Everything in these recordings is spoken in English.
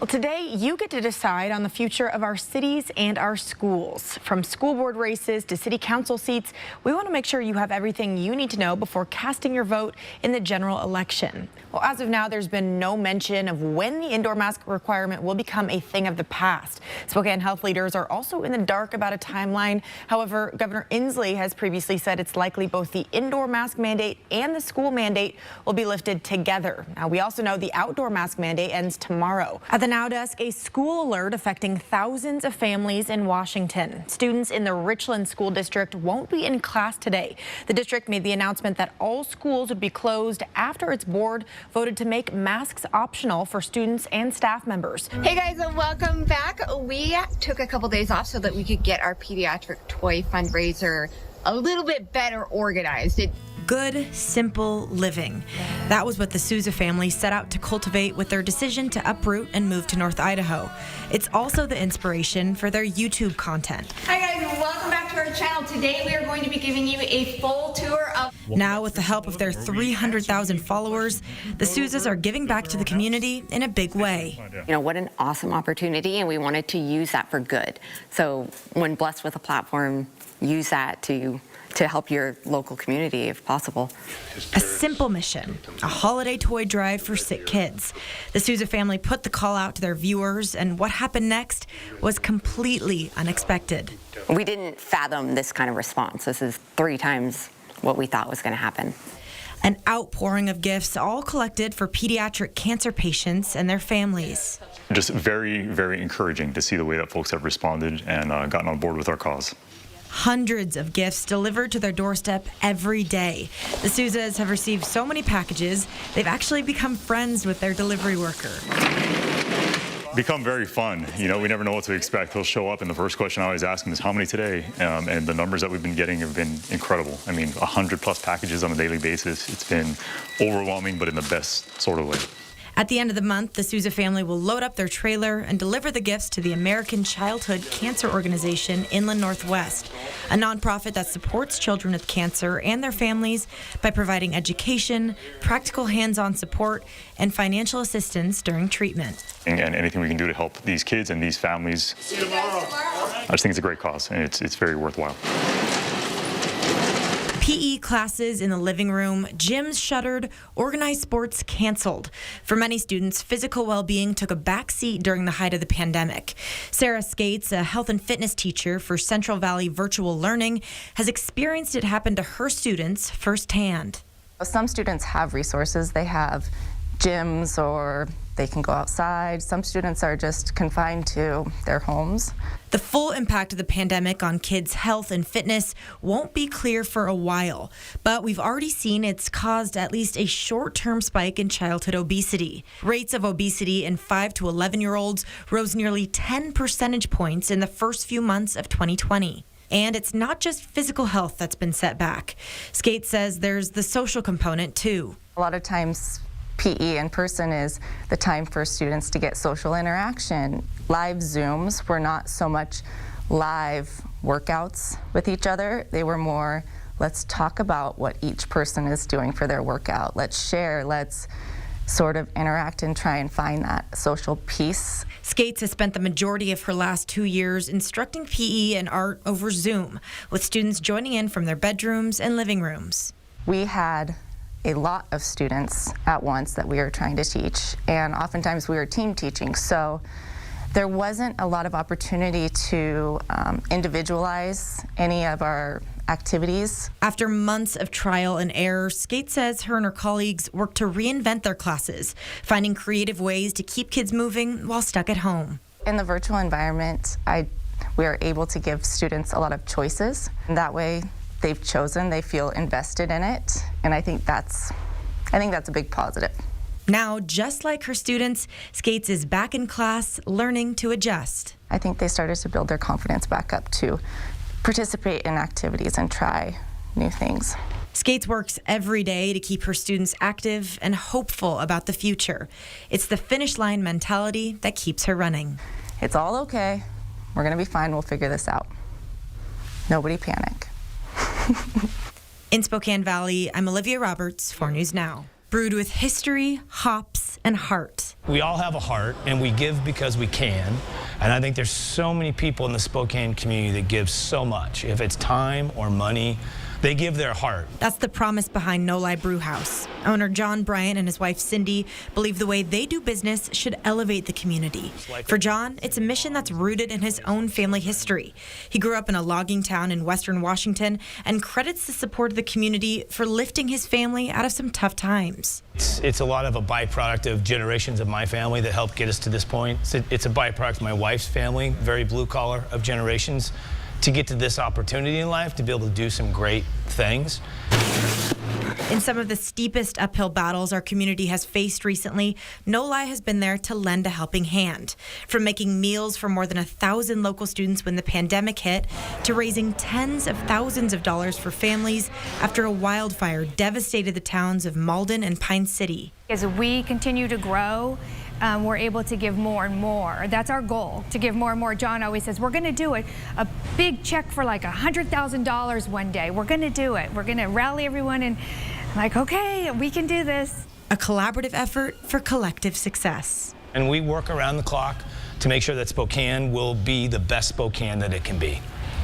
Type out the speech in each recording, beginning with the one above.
Well, today you get to decide on the future of our cities and our schools. From school board races to city council seats, we want to make sure you have everything you need to know before casting your vote in the general election. Well, as of now, there's been no mention of when the indoor mask requirement will become a thing of the past. Spokane health leaders are also in the dark about a timeline. However, Governor Inslee has previously said it's likely both the indoor mask mandate and the school mandate will be lifted together. Now, we also know the outdoor mask mandate ends tomorrow. At the Now Desk, a school alert affecting thousands of families in Washington. Students in the Richland School District won't be in class today. The district made the announcement that all schools would be closed after its board voted to make masks optional for students and staff members. Hey guys, and welcome back. We took a couple days off so that we could get our pediatric toy fundraiser a little bit better organized. Good, simple living. That was what the Souza family set out to cultivate with their decision to uproot and move to North Idaho. It's also the inspiration for their YouTube content. Hi guys, and welcome back to our channel. Today we are going to be giving you a full tour of... Now, with the help of their 300,000 followers, the Souzas are giving back to the community in a big way. You know, what an awesome opportunity, and we wanted to use that for good. So when blessed with a platform, use that to help your local community if possible. A simple mission, a holiday toy drive for sick kids. The Souza family put the call out to their viewers, and what happened next was completely unexpected. We didn't fathom this kind of response. This is 3 times what we thought was going to happen. An outpouring of gifts, all collected for pediatric cancer patients and their families. Just very, very encouraging to see the way that folks have responded and gotten on board with our cause. Hundreds of gifts delivered to their doorstep every day. The Souzas have received so many packages, they've actually become friends with their delivery worker. Become very fun. You know, we never know what to expect. He'll show up, and the first question I always ask him is, how many today? And the numbers that we've been getting have been incredible. I mean, 100+ packages on a daily basis. It's been overwhelming, but in the best sort of way. At the end of the month, the Souza family will load up their trailer and deliver the gifts to the American Childhood Cancer Organization Inland Northwest, a nonprofit that supports children with cancer and their families by providing education, practical hands-on support, and financial assistance during treatment. And anything we can do to help these kids and these families, I just think it's a great cause, and it's very worthwhile. PE classes in the living room, gyms shuttered, organized sports canceled. For many students, physical well-being took a backseat during the height of the pandemic. Sarah Skates, a health and fitness teacher for Central Valley Virtual Learning, has experienced it happen to her students firsthand. Some students have resources. They have gyms, or they can go outside. Some students are just confined to their homes. The full impact of the pandemic on kids' health and fitness won't be clear for a while, but we've already seen it's caused at least a short-term spike in childhood obesity. Rates of obesity in 5 to 11-year-olds rose nearly 10 percentage points in the first few months of 2020. And it's not just physical health that's been set back. Skates says there's the social component, too. A lot of times, PE in person is the time for students to get social interaction. Live Zooms were not so much live workouts with each other. They were more, let's talk about what each person is doing for their workout. Let's share, let's sort of interact and try and find that social piece. Skates has spent the majority of her last 2 years instructing PE and art over Zoom, with students joining in from their bedrooms and living rooms. We had a lot of students at once that we were trying to teach, and oftentimes we were team teaching, so there wasn't a lot of opportunity to individualize any of our activities. After months of trial and error, Skate says her and her colleagues worked to reinvent their classes, finding creative ways to keep kids moving while stuck at home. In the virtual environment, we are able to give students a lot of choices, and that way they've chosen, they feel invested in it, and I think that's a big positive. Now, just like her students, Skates is back in class, learning to adjust. I think they started to build their confidence back up to participate in activities and try new things. Skates works every day to keep her students active and hopeful about the future. It's the finish line mentality that keeps her running. It's all okay. We're going to be fine. We'll figure this out. Nobody panic. In Spokane Valley, I'm Olivia Roberts for News Now. Brewed with history, hops, and heart. We all have a heart, and we give because we can. And I think there's so many people in the Spokane community that give so much. If it's time or money, they give their heart. That's the promise behind No Lie Brew House. Owner John Bryant and his wife Cindy believe the way they do business should elevate the community. For John, it's a mission that's rooted in his own family history. He grew up in a logging town in western Washington and credits the support of the community for lifting his family out of some tough times. It's a lot of a byproduct of generations of my family that helped get us to this point. It's a byproduct of my wife's family, very blue collar of generations, to get to this opportunity in life, to be able to do some great things. In some of the steepest uphill battles our community has faced recently, No Lie has been there to lend a helping hand. From making meals for more than 1,000 local students when the pandemic hit, to raising tens of thousands of dollars for families after a wildfire devastated the towns of Malden and Pine City. As we continue to grow, we're able to give more and more. That's our goal, to give more and more. John always says, we're going to do it. A big check for like $100,000 one day. We're going to do it. We're going to rally everyone and like, okay, we can do this. A collaborative effort for collective success. And we work around the clock to make sure that Spokane will be the best Spokane that it can be.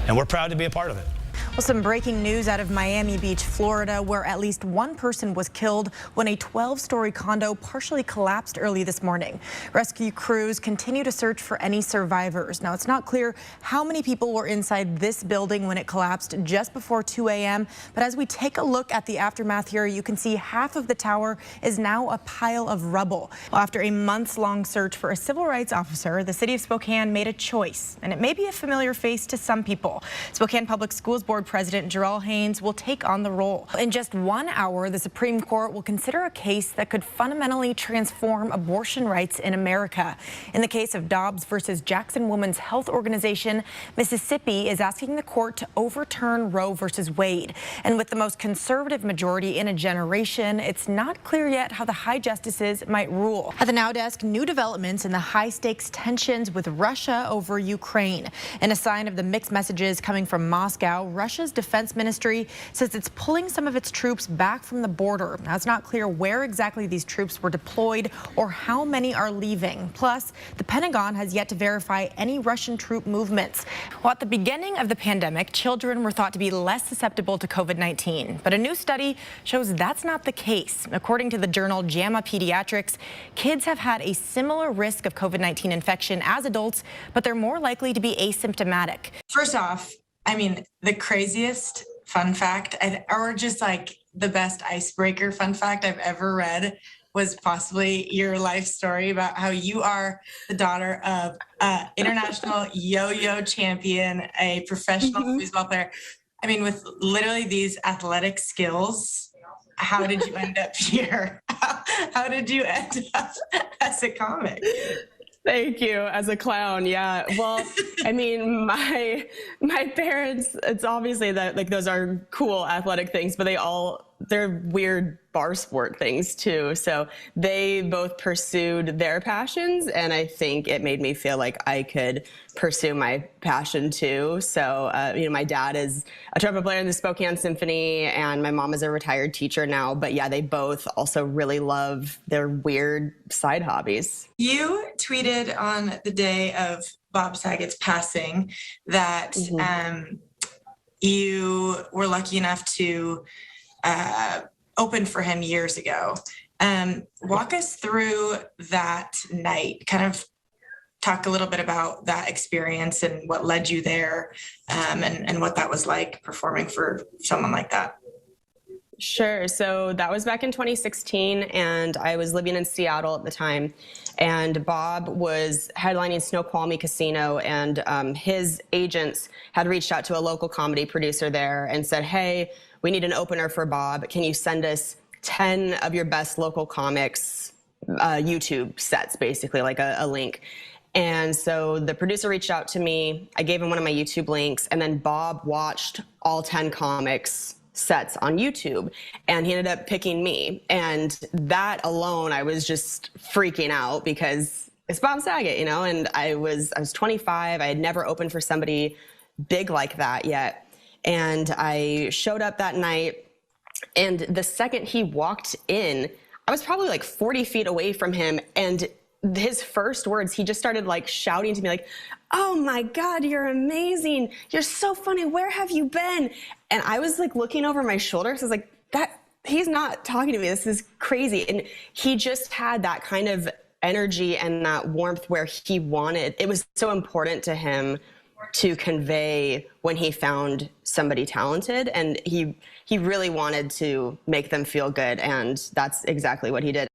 And we're proud to be a part of it. Well, some breaking news out of Miami Beach, Florida, where at least one person was killed when a 12-story condo partially collapsed early this morning. Rescue crews continue to search for any survivors. Now, it's not clear how many people were inside this building when it collapsed just before 2 a.m. But as we take a look at the aftermath here, you can see half of the tower is now a pile of rubble. Well, after a months-long search for a civil rights officer, the city of Spokane made a choice, and it may be a familiar face to some people. Spokane Public Schools Board President Jarrell Haynes will take on the role. In just 1 hour, the Supreme Court will consider a case that could fundamentally transform abortion rights in America. In the case of Dobbs versus Jackson Women's Health Organization, Mississippi is asking the court to overturn Roe versus Wade. And with the most conservative majority in a generation, it's not clear yet how the high justices might rule. At the Now Desk, new developments in the high-stakes tensions with Russia over Ukraine. In a sign of the mixed messages coming from Moscow, Russia's defense ministry says it's pulling some of its troops back from the border. Now, it's not clear where exactly these troops were deployed or how many are leaving. Plus, the Pentagon has yet to verify any Russian troop movements. Well, at the beginning of the pandemic, children were thought to be less susceptible to COVID-19. But a new study shows that's not the case. According to the journal JAMA Pediatrics, kids have had a similar risk of COVID-19 infection as adults, but they're more likely to be asymptomatic. First off, I mean, the craziest fun fact, or just like the best icebreaker fun fact I've ever read was possibly your life story about how you are the daughter of international yo-yo champion, a professional foosball player. I mean, with literally these athletic skills, how did you end up here? How did you end up as a comic? Thank you. As a clown, yeah. Well, I mean, my parents, it's obviously that like those are cool athletic things, but they're weird bar sport things too. So they both pursued their passions, and I think it made me feel like I could pursue my passion too. So, my dad is a trumpet player in the Spokane Symphony, and my mom is a retired teacher now. But yeah, they both also really love their weird side hobbies. You tweeted on the day of Bob Saget's passing that you were lucky enough to open for him years ago. Walk us through that night, kind of talk a little bit about that experience and what led you there, and what that was like performing for someone like that. Sure. So that was back in 2016, and I was living in Seattle at the time, and Bob was headlining Snoqualmie Casino, and his agents had reached out to a local comedy producer there and said, hey, we need an opener for Bob. Can you send us 10 of your best local comics YouTube sets, basically, like a link? And so the producer reached out to me. I gave him one of my YouTube links, and then Bob watched all 10 comics sets on YouTube, and he ended up picking me. And that alone, I was just freaking out because it's Bob Saget, and I was 25. I had never opened for somebody big like that yet. And I showed up that night, and the second he walked in, I was probably like 40 feet away from him, and his first words, he just started like shouting to me like, "Oh my God, you're amazing. You're so funny. Where have you been?" And I was like looking over my shoulder. So I was like, he's not talking to me. This is crazy. And he just had that kind of energy and that warmth where it was so important to him to convey when he found somebody talented. And he really wanted to make them feel good. And that's exactly what he did.